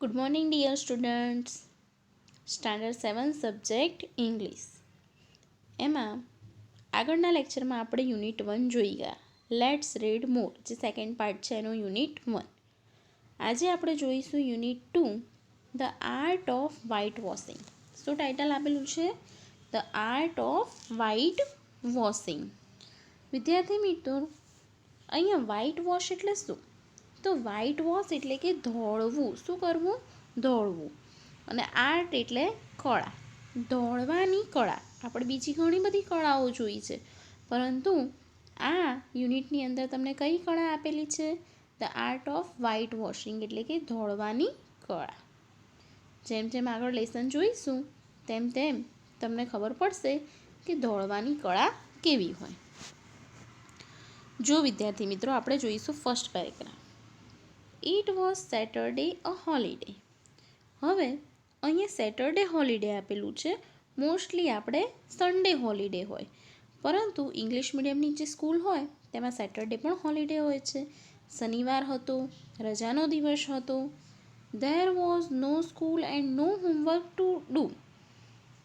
Good morning dear students. Standard 7 subject English. એમાં આગળના લેક્ચરમાં આપણે યુનિટ 1 જોઈ ગયા. લેટ્સ રીડ મોર, જે સેકન્ડ પાર્ટ છે એનો યુનિટ 1. આજે આપણે જોઈશું unit 2, the art of white washing. શું ટાઇટલ આપેલું છે? The art of white washing. વિદ્યાર્થી મિત્રો, અહીંયા વ્હાઇટ વોશ એટલે શું? તો વ્હાઇટ વોશ એટલે કે ધોળવું. શું કરવું? ધોળવું. અને આર્ટ એટલે કળા, ધોળવાની કળા. આપણે બીજી ઘણી બધી કળાઓ જોઈ છે, પરંતુ આ યુનિટની અંદર તમને કઈ કળા આપેલી છે? The art of white washing એટલે કે ધોળવાની કળા. જેમ જેમ આગળ લેસન જોઈશું તેમ તેમ તમને ખબર પડશે કે ધોળવાની કળા કેવી હોય. જો વિદ્યાર્થી મિત્રો, આપણે જોઈશું first paragraph. It was Saturday a holiday. હવે અહીંયા સેટરડે હોલિડે આપેલું છે. મોસ્ટલી આપણે સન્ડે હોલિડે હોય, પરંતુ ઇંગ્લિશ મીડિયમની જે સ્કૂલ હોય તેમાં સેટરડે પણ હોલિડે હોય છે. શનિવાર હતો, રજાનો દિવસ હતો. There was no school and no homework to do.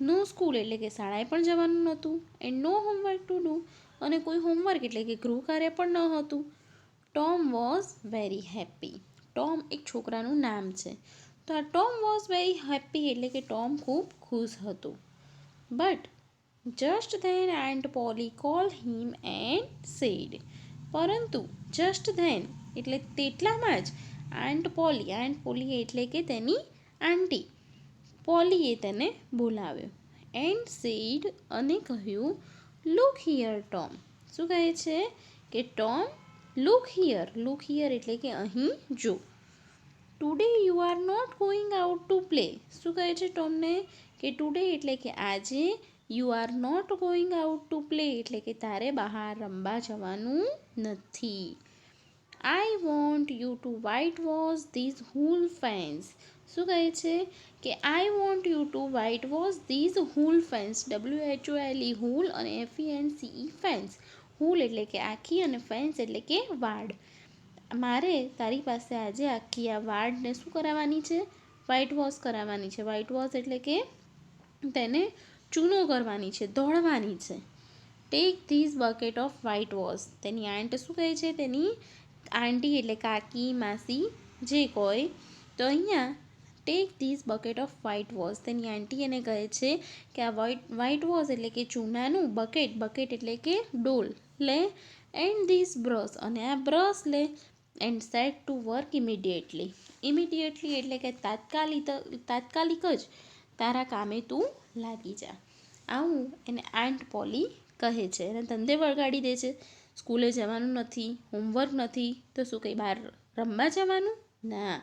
No school એટલે કે શાળાએ પણ જવાનું નહોતું, and no homework to do, અને કોઈ હોમવર્ક એટલે કે ગૃહ કાર્ય પણ ન હતું. Tom was very happy. Tom એક છોકરાનું નામ છે, તો આ ટોમ વોઝ વેરી હેપી એટલે કે ટોમ ખૂબ ખુશ હતો. But just then aunt Polly call him and said. પરંતુ જસ્ટ ધેન એટલે તેટલામાં જ આન્ટ પોલી એટલે કે તેની આંટી પોલીએ તેને બોલાવ્યો. એન્ડ સેડ અને કહ્યું, લુક હિયર ટોમ. શું કહે છે? કે ટોમ, લુક હિયર એટલે કે અહીં જો. Today you are not going out to play. શું કહે છે ટોમને? કે ટુડે એટલે કે આજે, you are not going out to play એટલે કે તારે બહાર રમવા જવાનું નથી. I want you to whitewash these whole fence. શું કહે છે? કે I want you to whitewash these whole fence. WHOLE whole અને FENCE ફેન્સ. હૂલ એટલે કે આખી અને ફેન્સ એટલે કે વાડ. મારે તારી પાસે આજે આખી આ વાડને શું કરાવવાની છે? વ્હાઇટ વોશ કરાવવાની છે. વ્હાઇટ વોશ એટલે કે તેને ચૂનો કરવાની છે, ધોળવાની છે. Take this bucket of white wash. તેની આંટ શું કહે છે? તેની આંટી એટલે કાકી, માસી જે કોઈ. તો અહીંયા take this bucket of white wash. તેની આંટી એને કહે છે કે આ વ્હાઇટ વોશ એટલે કે ચૂનાનું બકેટ એટલે કે ડોલ લે. એન્ડ ધીસ બ્રશ અને આ બ્રશ લે. And set to work immediately. Immediately એટલે કે તાત્કાલિક જ તારા કામે તું લાગી જા. આવું એને આંટ પોલી કહે છે. એને ધંધે વળગાડી દે છે. સ્કૂલે જવાનું નથી, હોમવર્ક નથી, તો શું કંઈ બહાર રમવા જવાનું? ના.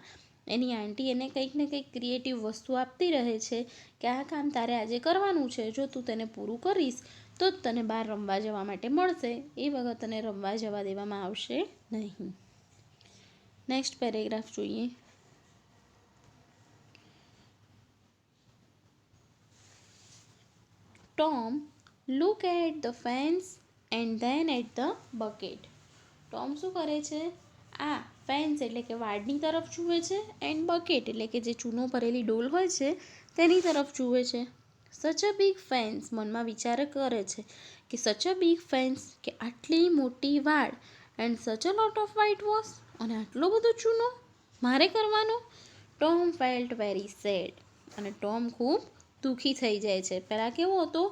એની આંટી એને કંઈક ને કંઈક ક્રિએટિવ વસ્તુ આપતી રહે છે કે આ કામ તારે આજે કરવાનું છે. જો તું તેને પૂરું કરીશ તો જ તને બહાર રમવા જવા માટે મળશે. એ વખત તને રમવા જવા દેવામાં આવશે નહીં. નેક્સ્ટ પેરેગ્રાફ જોઈએ. Tom look at the fence and then at the bucket. Tom શું કરે છે? આ ફેન્સ એટલે કે વાડની તરફ જુએ છે, એન્ડ બકેટ એટલે કે જે ચૂનો ભરેલી ડોલ હોય છે તેની તરફ જુએ છે. સચ અ બિગ ફેન્સ. મનમાં વિચાર કરે છે કે સચ અ બિગ ફેન્સ કે આટલી મોટી વાડ, and such a lot of whitewash અને આટલો બધો ચૂનો મારે કરવાનો. Tom felt very sad. અને ટોમ ખૂબ દુઃખી થઈ જાય છે. પહેલાં કેવો હતો?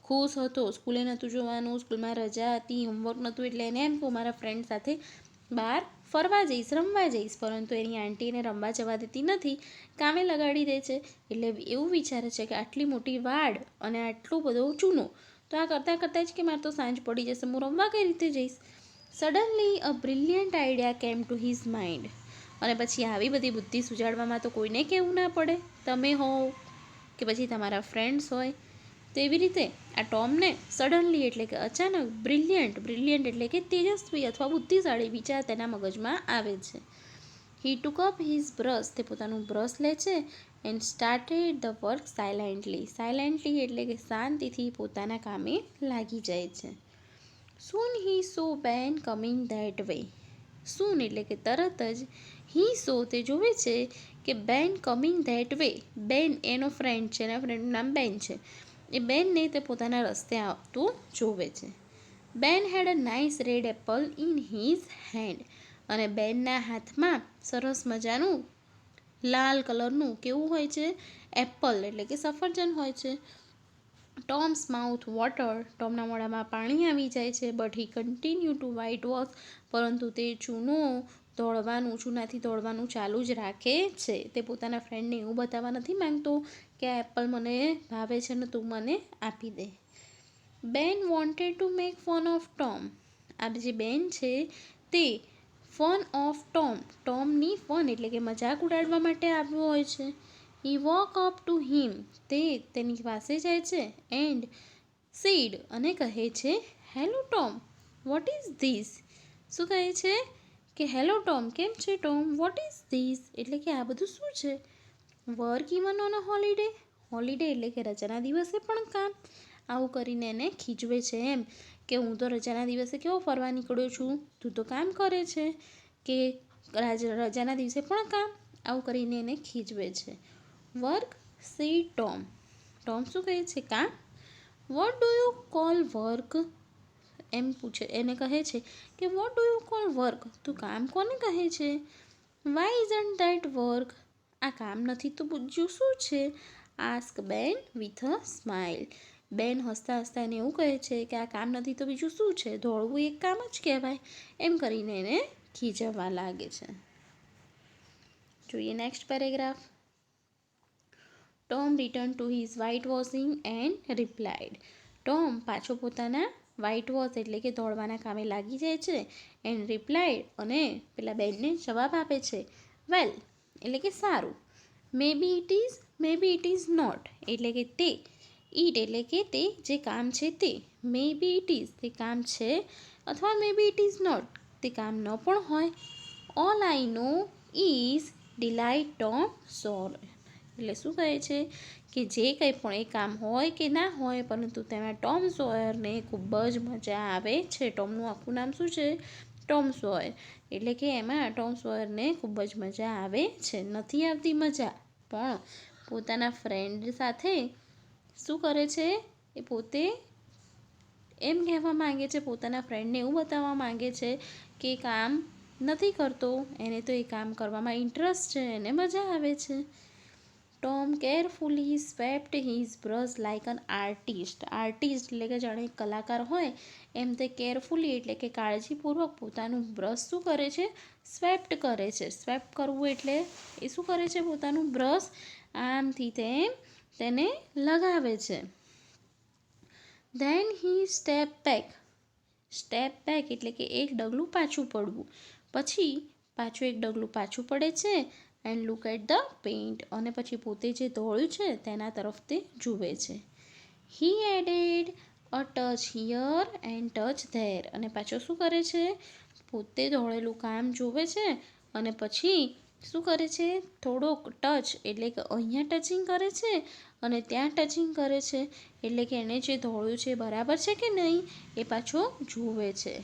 ખુશ હતો. સ્કૂલે નહોતું જવાનું, સ્કૂલમાં રજા હતી, હોમવર્ક નહોતું, એટલે એને એમ કે મારા ફ્રેન્ડ સાથે બહાર ફરવા જઈશ, રમવા જઈશ. પરંતુ એની આંટી એને રમવા જવા દેતી નથી, કામે લગાડી દે છે. એટલે એવું વિચારે છે કે આટલી મોટી વાડ અને આટલો બધો ચૂનો, તો આ કરતાં કરતાં જ કે મારે તો સાંજ પડી જશે, હું રમવા કઈ રીતે જઈશ? Suddenly a brilliant idea came to his mind. અને પછી આવી બધી બુદ્ધિ સુજાડવામાં તો કોઈને કહેવું ના પડે. તમે હોવ કે પછી તમારા ફ્રેન્ડ્સ હોય. તો એવી રીતે આ ટોમને સડનલી એટલે કે અચાનક બ્રિલિયન્ટ એટલે કે તેજસ્વી અથવા બુદ્ધિશાળી વિચાર તેના મગજમાં આવે છે. હી ટુક અપ હિઝ બ્રશ. તે પોતાનું બ્રશ લે છે. And started the work silently એટલે કે શાંતિથી પોતાના કામે લાગી જાય છે. સૂન હી સો બેન કમિંગ ધેટ વે. સૂન એટલે કે તરત જ હી સો તે જોવે છે કે બેન કમિંગ ધેટ વે. બેન એનો ફ્રેન્ડ છે, એના ફ્રેન્ડનું નામ બેન છે. એ બેનને તે પોતાના રસ્તે આવતું જોવે છે. Ben had a nice red apple in his hand. અને બેનના હાથમાં સરસ મજાનું લાલ કલરનું કેવું હોય છે, એપલ એટલે કે સફરજન હોય છે. Thomas mouth water. ટોમના મોઢામાં પાણી આવી જાય છે. But he continue two white wash. પરંતુ તે ચૂનાથી દોડવાનું ચાલુ જ રાખે છે. તે પોતાના ફ્રેન્ડને એવું બતાવવા નથી માંગતો કે આ એપલ મને ભાવે છે ને તું મને આપી દે. બેન wanted to make fun of Tom. આ જે બેન છે તે ફન ઓફ ટોમ, ટોમની ફન એટલે કે મજાક ઉડાડવા માટે આવ્યો હોય છે. હી વોક અપ ટુ હિમ. તે તેની પાસે જાય છે. એન્ડ સીડ અને કહે છે, hello Tom, what is this. શું કહે છે કે હેલો ટોમ, કેમ છે ટોમ, વોટ ઇઝ ધીસ એટલે કે આ બધું શું છે. Work even on a holiday. Holiday એટલે કે રજાના દિવસે પણ કામ. આવું કરીને એને ખીજવે છે એમ કે હું તો રજાના દિવસે કેવો ફરવા નીકળ્યો છું, તું તો કામ કરે છે, કે રજાના દિવસે પણ કામ. આવું કરીને એને ખીજવે છે. Work C Tom. ટોમ શું કહે છે, કામ. What do you call work. એમ પૂછે, એને કહે છે કે what do you call work. તું કામ કોને કહે છે. Why isn't that work. આ કામ નથી તો બીજું શું છે. આસ્ક બેન વિથ અ સ્માઇલ. બેન હસતા હસતા એને એવું કહે છે કે આ કામ નથી તો બીજું શું છે, દોડવું એક કામ જ કહેવાય. એમ કરીને એને ખીજવવા લાગે છે. જોઈએ next paragraph. Tom return to his white washing and replied. Tom પાછો પોતાના વ્હાઇટ વોશ એટલે કે દોડવાના કામે લાગી જાય છે. એન્ડ રિપ્લાઇડ અને પેલા બેનને જવાબ આપે છે, વેલ એટલે કે સારું. મે બી ઇટ ઇઝ નોટ એટલે કે તે. ઇટ એટલે કે તે જે કામ છે તે. મે બી ઇટ ઇઝ તે કામ છે, અથવા may be it is not તે કામ ન પણ હોય. All I know is delight Tom Sawyer. એટલે શું કહે છે કે જે કંઈ પણ એ કામ હોય કે ના હોય, પરંતુ તેમાં ટોમ સોયરને ખૂબ જ મજા આવે છે. ટોમનું આખું નામ શું છે, ટોમ સોયર. એટલે કે એમાં ટોમ સોયરને ખૂબ જ મજા આવે છે. નથી આવતી મજા, પણ પોતાના ફ્રેન્ડ સાથે શું કરે છે, એ પોતે એમ કહેવા માંગે છે, પોતાના ફ્રેન્ડને એવું બતાવવા માંગે છે કે કામ નથી કરતો, એને તો એ કામ કરવામાં ઇન્ટરેસ્ટ છે, એને મજા આવે છે. Tom carefully swept his brush like an artist. Artist એટલે કે જાણે કલાકાર હોય એમ તે કેરફુલી એટલે કે કાળજીપૂર્વક પોતાનું બ્રશ શું કરે છે, સ્વેપ્ટ કરે છે. સ્વેપ્ટ કરવું એટલે એ શું કરે છે, પોતાનું બ્રશ આમથી તેમ તેને લગાવે છે. Then he step back. Step back એટલે કે એક ડગલું પાછું પડવું. પછી પાછું એક ડગલું પાછું પડે છે. And look at the paint. અને પછી પોતે જે દોડ્યું છે તેના તરફ તે જુએ છે. He added a touch here and touch there. અને પાછો શું કરે છે, પોતે દોડેલું કામ જુએ છે અને પછી શું કરે છે, થોડોક ટચ એટલે કે અહીંયા ટચિંગ કરે છે અને ત્યાં ટચિંગ કરે છે. એટલે કે એણે જે દોડ્યું છે બરાબર છે કે નહીં એ પાછો જુએ છે.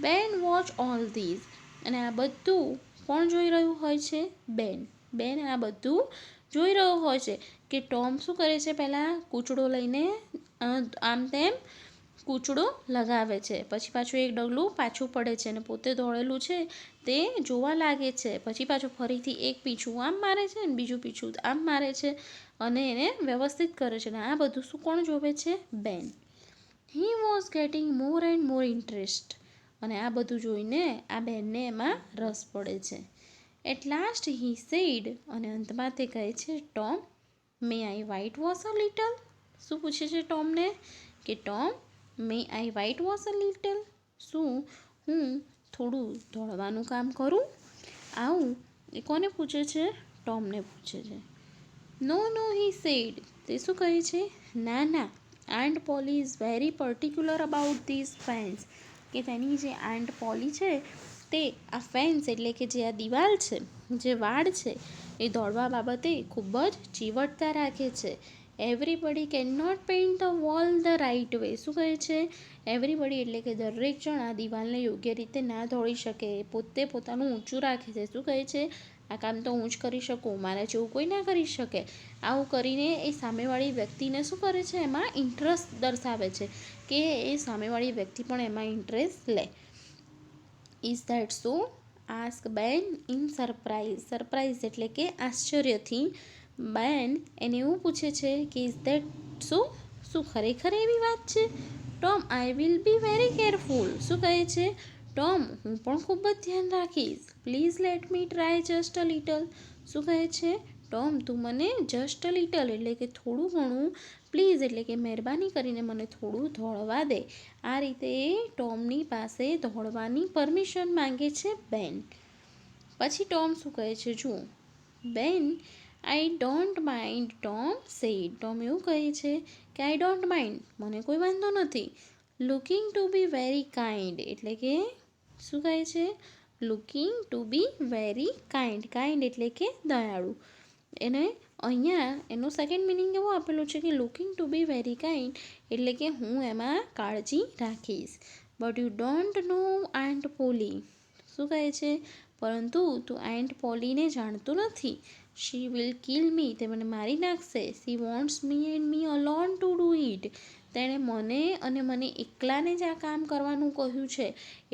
બેન વોચ ઓલ ધીઝ. અને આ બધું કોણ જોઈ રહ્યું હોય છે, બેન. બેન આ બધું જોઈ રહ્યો હોય છે કે ટોમ શું કરે છે, પહેલાં કૂચડો લઈને આમ તેમ કૂચડો લગાવે છે. પછી પાછું એક ડગલું પાછું પડે છે અને પોતે દોડેલું છે તે જોવા લાગે છે. પછી પાછું ફરીથી એક પીછું આમ મારે છે અને બીજું પીછું આમ મારે છે અને એને વ્યવસ્થિત કરે છે. અને આ બધું શું કોણ જોવે છે, બેન. He was gating more and more interest. અને આ બધું જોઈને આ બેનને એમાં રસ પડે છે. At last he said. અને અંતમાં તે કહે છે, Tom may I whitewash a little. શું પૂછે છે ટોમને કે Tom may I whitewash a little. શું હું થોડું ધોળવાનું કામ કરું. આવું એ કોને પૂછે છે, ટોમને પૂછે છે. No he said. તે શું કહે છે, ના ના. Aunt Polly is very particular about these fence. કે તેની જે આન્ટ પોલી છે તે આ ફેન્સ એટલે કે જે આ દિવાલ છે, જે વાડ છે, એ દોડવા બાબતે ખૂબ જ ચીવટતા રાખે છે. Everybody can not paint the wall the right way. શું કહે છે? એવરીબડી એટલે કે દરેક જણ આ દિવાલને યોગ્ય રીતે ના દોડી શકે, પોતે પોતાનું ઊંચું રાખે છે. શું કહે છે? આ કામ તો હું જ કરી શકું, મારા જેવું કોઈ ના કરી શકે. આવું કરીને એ સામેવાળી વ્યક્તિને શું કરે છે? એમાં ઇન્ટરેસ્ટ દર્શાવે છે કે એ સામેવાળી વ્યક્તિ પણ એમાં ઇન્ટરેસ્ટ લે. Is that so? આસ્ક બેન ઇન સરપ્રાઇઝ. સરપ્રાઇઝ એટલે કે આશ્ચર્યથી. બેન એને એવું પૂછે છે કે ઇઝ ધેટ સો? શું ખરેખર એવી વાત છે? Tom I will be very careful. શું કહે છે? ટોમ હું પણ ખૂબ જ ધ્યાન રાખીશ. Please let me try just a little. શું કહે છે? ટોમ તું મને જસ્ટ અ લિટલ એટલે કે થોડું ઘણું, પ્લીઝ એટલે કે મહેરબાની કરીને મને થોડું દોડવા દે. આ રીતે ટોમની પાસે દોડવાની પરમિશન માંગે છે બેન. પછી ટોમ શું કહે છે જુઓ. Ben I don't mind Tom said. Tom એવું કહે છે કે આઈ ડોન્ટ માઇન્ડ મને કોઈ વાંધો નથી. Looking to be very kind એટલે કે શું કહે છે? Looking to be very kind. Kind એટલે કે દયાળુ. એને અહીંયા એનો સેકન્ડ મિનિંગ એવો આપેલો છે કે looking to be very kind એટલે કે હું એમાં કાળજી રાખીશ. But you don't know Aunt Polly. શું કહે છે? પરંતુ તું આન્ટ પોલીને જાણતો નથી. She will kill me. તે મને મારી નાખશે. She wants me and me alone to do it. તેણે મને અને મને એકલાને જ આ કામ કરવાનું કહ્યું છે.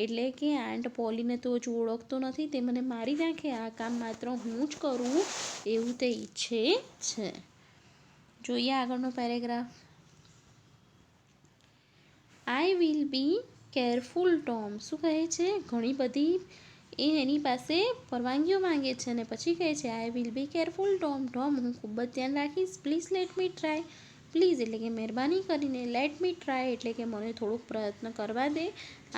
એટલે કે આન્ટ પોલીને તો હજુ ઓળખતો નથી, તે મને મારી નાખે, આ કામ માત્ર હું જ કરું એવું તે ઈચ્છે છે. જોઈએ આગળનો paragraph. I will be careful Tom. શું કહે છે? ઘણી બધી એની પાસે પરવાનગીઓ માંગે છે અને પછી કહે છે I will be careful Tom. Tom હું ખૂબ જ ધ્યાન રાખીશ. Please let me try. Please એટલે કે મહેરબાની કરીને, લેટ મી ટ્રાય એટલે કે મને થોડુંક પ્રયત્ન કરવા દે.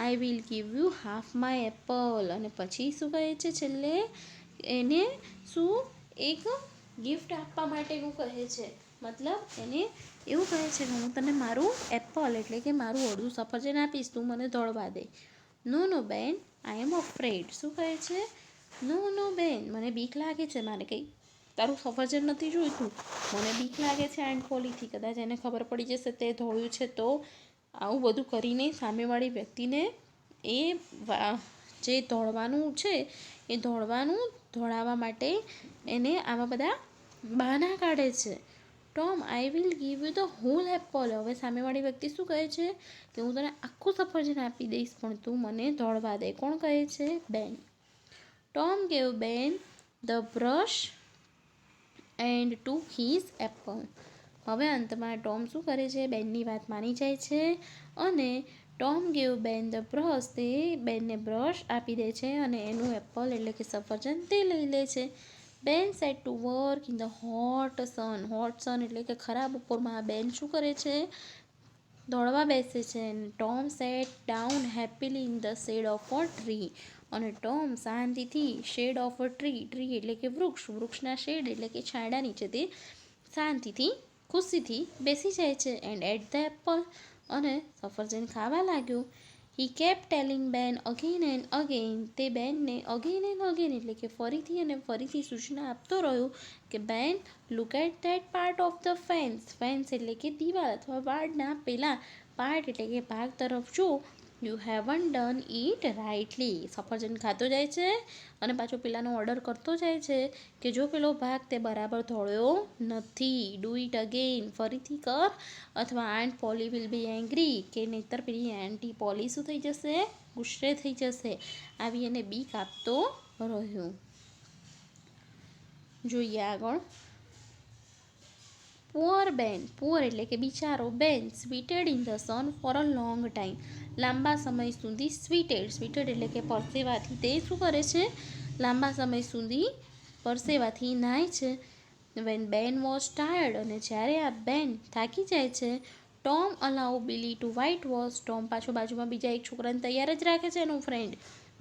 I will give you half my apple. અને પછી શું કહે છે છેલ્લે? એને શું એક ગિફ્ટ આપવા માટેનું કહે છે. મતલબ એને એવું કહે છે કે હું તને મારું એપલ એટલે કે મારું અડધું સફરજન આપીશ, તું મને દોડવા દે. નો નો બેન આઈ એમ અફ્રેડ. શું કહે છે? નો નો બેન મને બીક લાગે છે, મારે કંઈ તારું સફરજન નથી જોઈતું, મને બીક લાગે છે આન્ટ પોલીથી. કદાચ એને ખબર પડી જશે તે દોડ્યું છે તો. આવું બધું કરીને સામેવાળી વ્યક્તિને એ જે દોડવાનું છે એ દોડાવવા માટે એને આવા બધા બહાના કાઢે છે. Tom I will give you the whole apple. હવે સામેવાળી વ્યક્તિ શું કહે છે કે હું તને આખું સફરજન આપી દઈશ પણ તું મને દોડવા દે. કોણ કહે છે? બેન. ટોમ ગેવ બેન the brush and took his Apple. હવે અંતમાં ટોમ શું કરે છે? બેનની વાત માની જાય છે અને ટોમ ગેવ બેન ધ બ્રશ. તે બેનને બ્રશ આપી દે છે અને એનું એપલ એટલે કે સફરજન તે લઈ લે છે. બેન set to work in the hot sun. Hot sun એટલે કે ખરાબ બપોરમાં બેન શું કરે છે? દોડવા બેસે છે. Tom sat down happily in the shade of a tree. અને ટોમ શાંતિથી shade of a tree. Tree એટલે કે વૃક્ષ. વૃક્ષના શેડ એટલે કે છાંયડા નીચે તે શાંતિથી ખુશીથી બેસી જાય છે. And ate the apple. અને સફરજન ખાવા લાગ્યો. He kept telling Ben again and again. તે બેનને અગેન એન્ડ અગેન એટલે કે ફરીથી અને ફરીથી સૂચના આપતો રહ્યો કે Ben look at that part of the fence. Fence એટલે કે દિવાલ અથવા વાડના પેલા પાર્ટ એટલે કે ભાગ તરફ જો. You heaven done it rightly. સફરજન ખાતો જાય છે અને પાછો પેલાનો ઓર્ડર કરતો જાય છે કે જો પેલો ભાગ તે બરાબર દોડ્યો નથી, ડુ ઇટ અગેન. ફરીથી કર અથવા aunt Polly will be angry. કે નહીતર પેલી આંટી પોલી શું થઈ જશે? ગુસ્સે થઈ જશે. આવી એને બીક આપતો રહ્યો. જોઈએ આગળ. પુઅર બેન. પુઅર એટલે કે બિચારો. Ben sweated in the sun for a long time. લાંબા સમય સુધી સ્વીટેડ. સ્વીટેડ એટલે કે પરસેવાથી તે શું કરે છે? લાંબા સમય સુધી પરસેવાથી નાય છે. વેન બેન વોઝ ટાયર્ડ. અને જ્યારે આ બેન થાકી જાય છે. ટોમ અલાઉ બિલી ટુ વ્હાઇટ વોશ. ટોમ પાછો બાજુમાં બીજા એક છોકરાને તૈયાર જ રાખે છે એનો ફ્રેન્ડ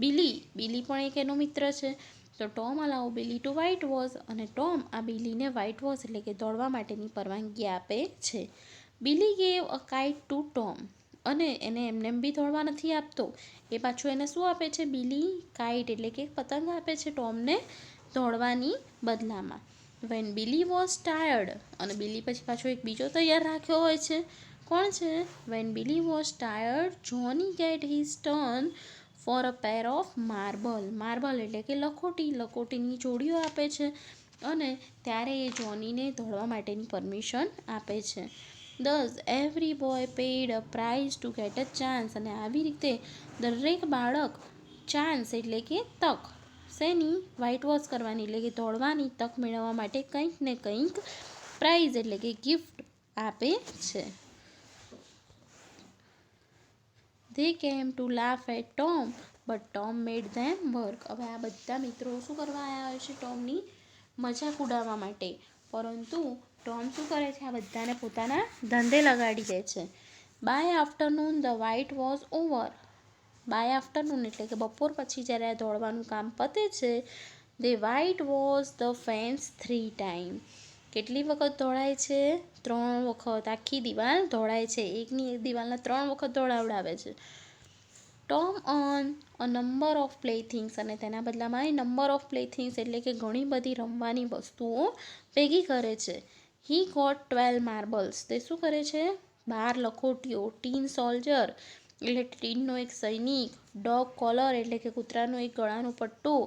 બિલી. બિલી પણ એક એનો મિત્ર છે. તો ટોમ અલાઉ બિલી ટુ વ્હાઇટ વોશ. અને ટોમ આ બિલીને વ્હાઇટ વોશ એટલે કે દોડવા માટેની પરવાનગી આપે છે. Billy gave a kite to Tom. અને એને એમને બી દોડવા નથી આપતો. એ પાછું એને શું આપે છે? બિલી કાઇટ એટલે કે પતંગ આપે છે ટોમને દોડવાની બદલામાં. વેન બિલી વોઝ ટાયર્ડ, અને બિલી પછી પાછો એક બીજો તૈયાર રાખ્યો હોય છે. કોણ છે? When Billy was tired Johnny get his turn for a pair of marble. Marble એટલે કે લખોટી, લખોટીની જોડીઓ આપે છે અને ત્યારે એ જોનીને દોડવા માટેની પરમિશન આપે છે. દસ every boy paid a prize to get a chance, અને આવી રીતે દરેક બાળક ચાન્સ એટલે કે તક, શેની? વ્હાઇટ વોશ કરવાની એટલે કે દોડવાની તક મેળવવા માટે કંઈક ને કંઈક પ્રાઇઝ એટલે કે ગિફ્ટ આપે છે. They came to laugh at Tom, but Tom made them work. હવે આ બધા મિત્રો શું કરવા આવ્યા હોય છે? ટોમની મજાક ઉડાવવા માટે, પરંતુ ટોમ શું કરે છે? આ બધાને પોતાના ધંધે લગાડી દે છે. By afternoon the white was over. By afternoon એટલે કે બપોર પછી જ્યારે આ દોડવાનું કામ પતે છે, the white was the fence 3 times. કેટલી વખત દોડાય છે? 3 વખત. આખી દિવાલ દોડાય છે, એકની એક દિવાલને 3 વખત દોડાવડાવે છે. Tom earn a number of playthings, અને તેના બદલામાં એ નંબર ઓફ પ્લેથિંગ્સ એટલે કે ઘણી બધી રમવાની વસ્તુઓ ભેગી કરે છે. He got 12 marbles. તે શું કરે છે? 12 લખોટીઓ. ટીન સોલ્જર એટલે ટીનનો એક સૈનિક. ડોગ કોલર એટલે કે કૂતરાનું એક ગળાનું પટ્ટું.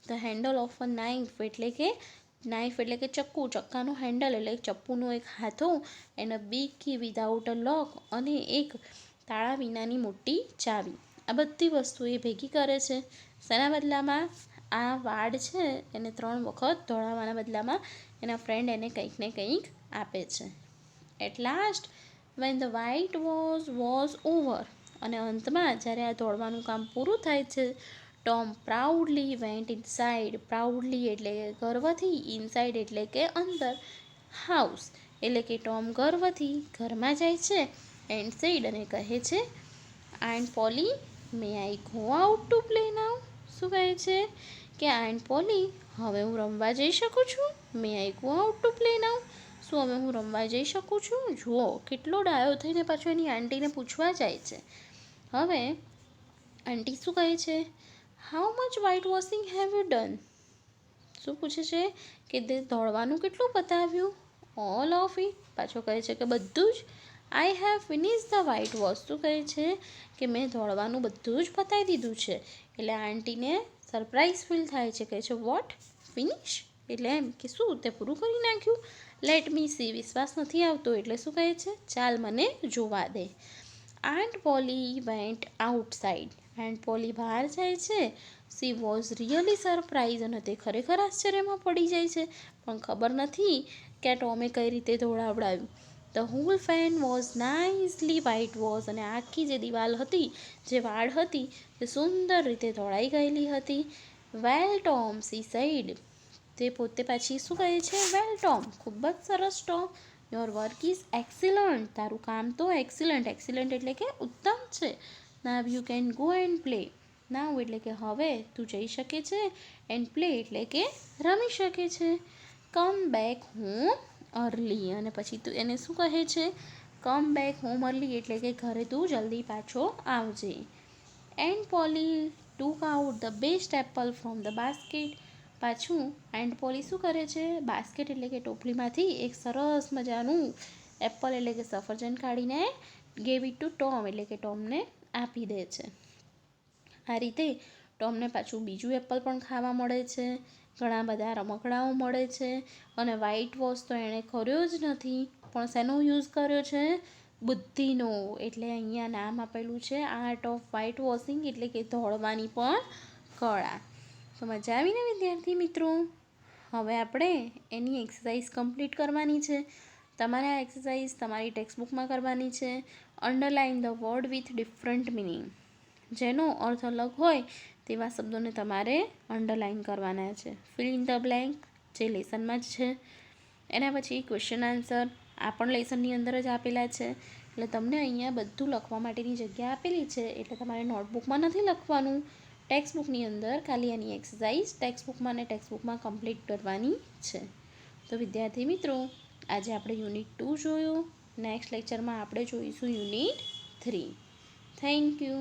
The handle of a knife એટલે કે ચક્કુ, ચક્કાનું હેન્ડલ એટલે ચપ્પુનો એક હાથો. And a big key without a lock, અને એક તાળા વિનાની મોટી ચાવી. આ બધી વસ્તુ એ ભેગી કરે છે. શેના બદલામાં? આ વાડ છે એને 3 વખત દોડાવવાના બદલામાં એના ફ્રેન્ડ એને કંઈક ને કંઈક આપે છે. At last when the white was over, અને અંતમાં જ્યારે આ દોડવાનું કામ પૂરું થાય છે, Tom proudly went inside. Proudly એટલે ગર્વથી, ઇનસાઇડ એટલે કે અંદર, હાઉસ એટલે કે ટોમ ગર્વથી ઘરમાં જાય છે. એન્ડ સેડ અને કહે છે, Aunt Polly may I go out to play now. શું કહે છે? કે આન્ટ પોલી, હવે હું રમવા જઈ શકું છું? May I go out to play now. શું હવે હું રમવા જઈ શકું છું? જુઓ કેટલો ડાયો થઈને પાછો એની આંટીને પૂછવા જાય છે. હવે આંટી શું કહે છે? How much white washing have you done. શું પૂછે છે? કે તે દોડવાનું કેટલું પતાવ્યું? All of it. પાછો કહે છે કે બધું જ. I have finish the white wash. શું કહે છે? કે મેં દોડવાનું બધું જ પતાવી દીધું છે. એટલે આંટીને સરપ્રાઈઝ ફીલ થાય છે. કહે છે વોટ? ફિનિશ? એટલે એમ કે શું તે પૂરું કરી નાખ્યું? Let me C. વિશ્વાસ નથી આવતો એટલે શું કહે છે? ચાલ મને જોવા દે. Aunt Polly went outside. Aunt Polly બહાર જાય છે. સી વોઝ રિયલી સરપ્રાઇઝ, અને તે ખરેખર આશ્ચર્યમાં પડી જાય છે, પણ ખબર નથી કે આ ટોમે કઈ રીતે દોડાવડાવ્યું. The whole fence was nicely whitewashed, અને આખી જે દિવાલ હતી, જે વાડ હતી, તે સુંદર રીતે દોડાઈ ગયેલી હતી. વેલ ટોમ, સી સેડ. તે પોતે પાછી શું કહે છે? વેલ ટોમ, ખૂબ જ સરસ Tom. Your work is excellent. તારું કામ તો એક્સિલન્ટ. એક્સિલન્ટ એટલે કે ઉત્તમ છે. Now you can go and play. Now એટલે કે હવે તું જઈ શકે છે. એન્ડ પ્લે એટલે કે રમી શકે છે. કમ બેક હોમ અર્લી, અને પછી તું એને શું કહે છે? કમ બેક હોમ અર્લી એટલે કે ઘરે તું જલ્દી પાછો આવજે. And Polly took out the best apple from the basket. પાછું એન્ડ પોલી શું કરે છે? બાસ્કેટ એટલે કે ટોપલીમાંથી એક સરસ મજાનું એપલ એટલે કે સફરજન કાઢીને ગેવ ઇટ ટુ ટોમ એટલે કે ટોમને આપી દે છે. આ રીતે ટોમને પાછું બીજું એપલ પણ ખાવા મળે છે. ઘણા બધા રમકડાઓ મળે છે. અને વ્હાઇટ વોશ તો એણે કર્યો જ નથી, પણ શેનો યુઝ કર્યો છે? બુદ્ધિનો. એટલે અહીંયા નામ આપેલું છે આર્ટ ઓફ વ્હાઇટ વોશિંગ, એટલે કે દોડવાની પણ કળા. તો મજા આવીને વિદ્યાર્થી મિત્રો? હવે આપણે એની એક્સરસાઇઝ કમ્પ્લીટ કરવાની છે. તમારે આ એક્સરસાઇઝ તમારી ટેક્સ્ટબુકમાં કરવાની છે. Underline the word with different meaning. જેનો અર્થ અલગ હોય તેવા શબ્દોને તમારે અંડરલાઇન કરવાના છે. ફિલ ઇન ધ બ્લેન્ક, જે લેસનમાં જ છે. એના પછી ક્વેશ્ચન આન્સર, આ પણ લેસનની અંદર જ આપેલા છે. એટલે તમને અહીંયા બધું લખવા માટેની જગ્યા આપેલી છે. એટલે તમારે નોટબુકમાં નથી લખવાનું, ટેક્સ્ટબુકની અંદર ખાલી એની એક્સરસાઇઝ ટેક્સ્ટબુકમાં કમ્પ્લીટ કરવાની છે. તો વિદ્યાર્થી મિત્રો, આજે આપણે યુનિટ 2 જોયું. નેક્સ્ટ લેક્ચરમાં આપણે જોઈશું યુનિટ 3. Thank you.